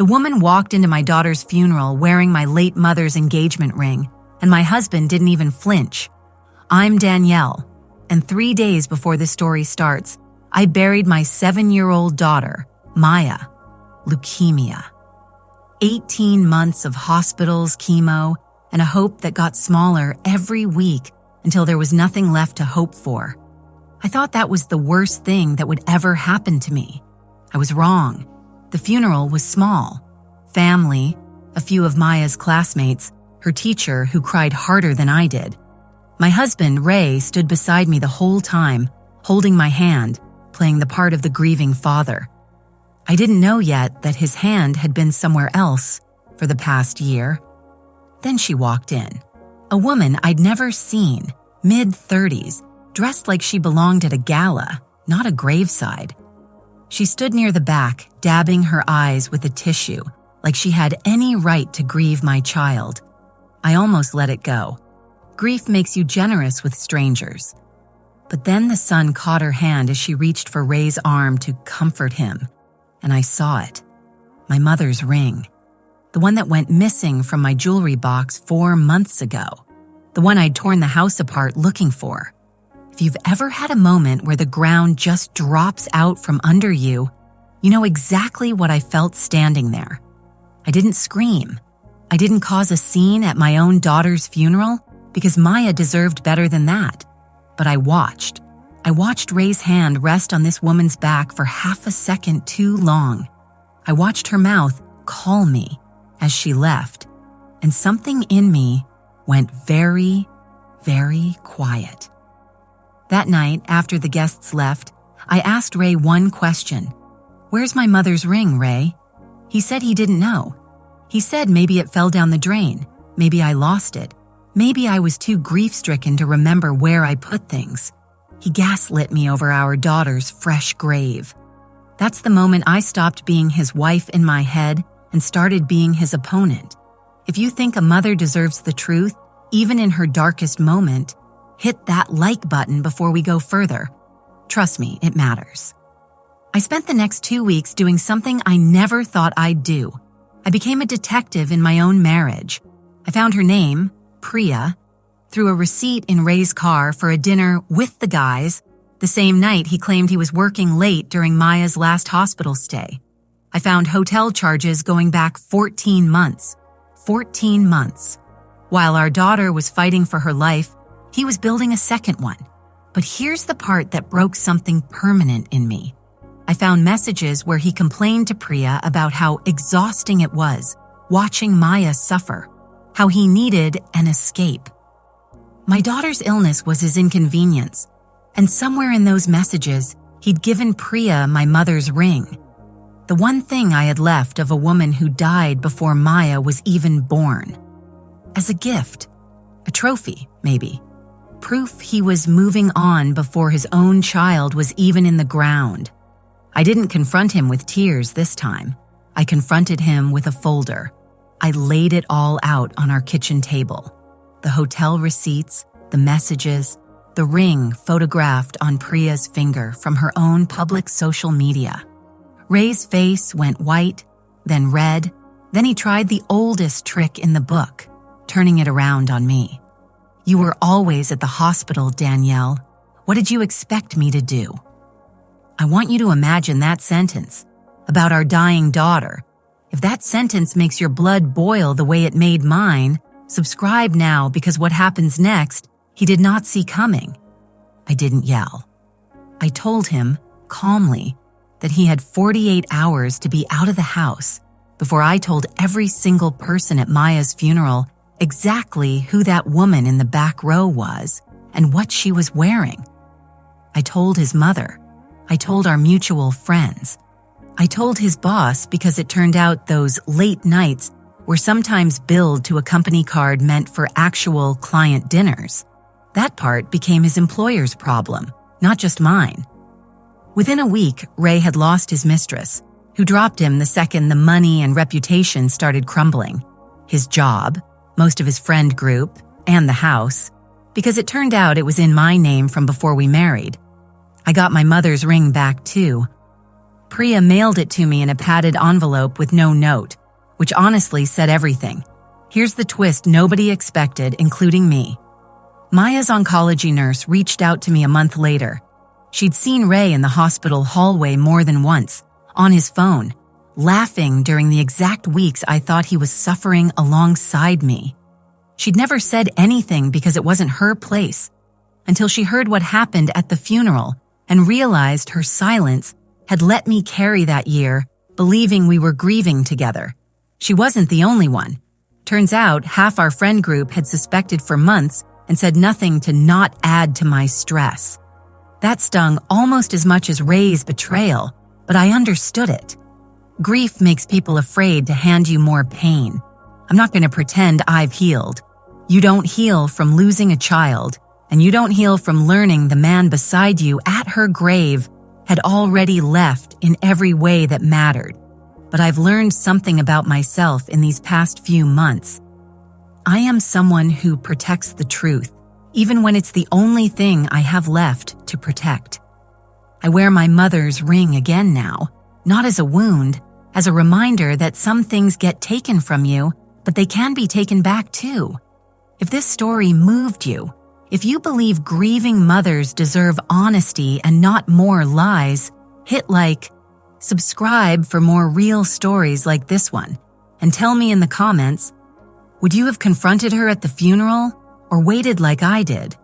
The woman walked into my daughter's funeral wearing my late mother's engagement ring, and my husband didn't even flinch. I'm Danielle, and 3 days before the story starts, I buried my 7-year-old daughter, Maya, leukemia. 18 months of hospitals, chemo, and a hope that got smaller every week until there was nothing left to hope for. I thought that was the worst thing that would ever happen to me. I was wrong. The funeral was small. Family, a few of Maya's classmates, her teacher who cried harder than I did. My husband, Ray, stood beside me the whole time, holding my hand, playing the part of the grieving father. I didn't know yet that his hand had been somewhere else for the past year. Then she walked in. A woman I'd never seen, mid-30s, dressed like she belonged at a gala, not a graveside. She stood near the back, dabbing her eyes with a tissue, like she had any right to grieve my child. I almost let it go. Grief makes you generous with strangers. But then the sun caught her hand as she reached for Ray's arm to comfort him, and I saw it. My mother's ring. The one that went missing from my jewelry box 4 months ago. The one I'd torn the house apart looking for. If you've ever had a moment where the ground just drops out from under you, you know exactly what I felt standing there. I didn't scream. I didn't cause a scene at my own daughter's funeral because Maya deserved better than that. But I watched. I watched Ray's hand rest on this woman's back for half a second too long. I watched her mouth call me as she left, and something in me went very, very quiet. That night, after the guests left, I asked Ray one question. "Where's my mother's ring, Ray?" He said he didn't know. He said maybe it fell down the drain, maybe I lost it, maybe I was too grief-stricken to remember where I put things. He gaslit me over our daughter's fresh grave. That's the moment I stopped being his wife in my head and started being his opponent. If you think a mother deserves the truth, even in her darkest moment, hit that like button before we go further. Trust me, it matters. I spent the next 2 weeks doing something I never thought I'd do. I became a detective in my own marriage. I found her name, Priya, through a receipt in Ray's car for a dinner with the guys, the same night he claimed he was working late during Maya's last hospital stay. I found hotel charges going back 14 months. 14 months. While our daughter was fighting for her life, he was building a second one. But here's the part that broke something permanent in me. I found messages where he complained to Priya about how exhausting it was watching Maya suffer, how he needed an escape. My daughter's illness was his inconvenience, and somewhere in those messages, he'd given Priya my mother's ring. The one thing I had left of a woman who died before Maya was even born. As a gift. A trophy, maybe. Proof he was moving on before his own child was even in the ground. I didn't confront him with tears this time. I confronted him with a folder. I laid it all out on our kitchen table. The hotel receipts, the messages, the ring photographed on Priya's finger from her own public social media. Ray's face went white, then red, then he tried the oldest trick in the book, turning it around on me. "You were always at the hospital, Danielle. What did you expect me to do?" I want you to imagine that sentence about our dying daughter. If that sentence makes your blood boil the way it made mine, subscribe now because what happens next, he did not see coming. I didn't yell. I told him, calmly, that he had 48 hours to be out of the house before I told every single person at Maya's funeral exactly who that woman in the back row was and what she was wearing. I told his mother. I told our mutual friends. I told his boss because it turned out those late nights were sometimes billed to a company card meant for actual client dinners. That part became his employer's problem, not just mine. Within a week, Ray had lost his mistress, who dropped him the second the money and reputation started crumbling. His job, most of his friend group, and the house, because it turned out it was in my name from before we married. I got my mother's ring back too. Priya mailed it to me in a padded envelope with no note, which honestly said everything. Here's the twist nobody expected, including me. Maya's oncology nurse reached out to me a month later. She'd seen Ray in the hospital hallway more than once, on his phone, laughing during the exact weeks I thought he was suffering alongside me. She'd never said anything because it wasn't her place, until she heard what happened at the funeral and realized her silence had let me carry that year, believing we were grieving together. She wasn't the only one. Turns out half our friend group had suspected for months and said nothing to not add to my stress. That stung almost as much as Ray's betrayal, but I understood it. Grief makes people afraid to hand you more pain. I'm not going to pretend I've healed. You don't heal from losing a child, and you don't heal from learning the man beside you at her grave had already left in every way that mattered. But I've learned something about myself in these past few months. I am someone who protects the truth, even when it's the only thing I have left to protect. I wear my mother's ring again now, not as a wound, as a reminder that some things get taken from you, but they can be taken back too. If this story moved you, if you believe grieving mothers deserve honesty and not more lies, hit like, subscribe for more real stories like this one, and tell me in the comments, would you have confronted her at the funeral or waited like I did?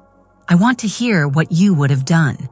I want to hear what you would have done.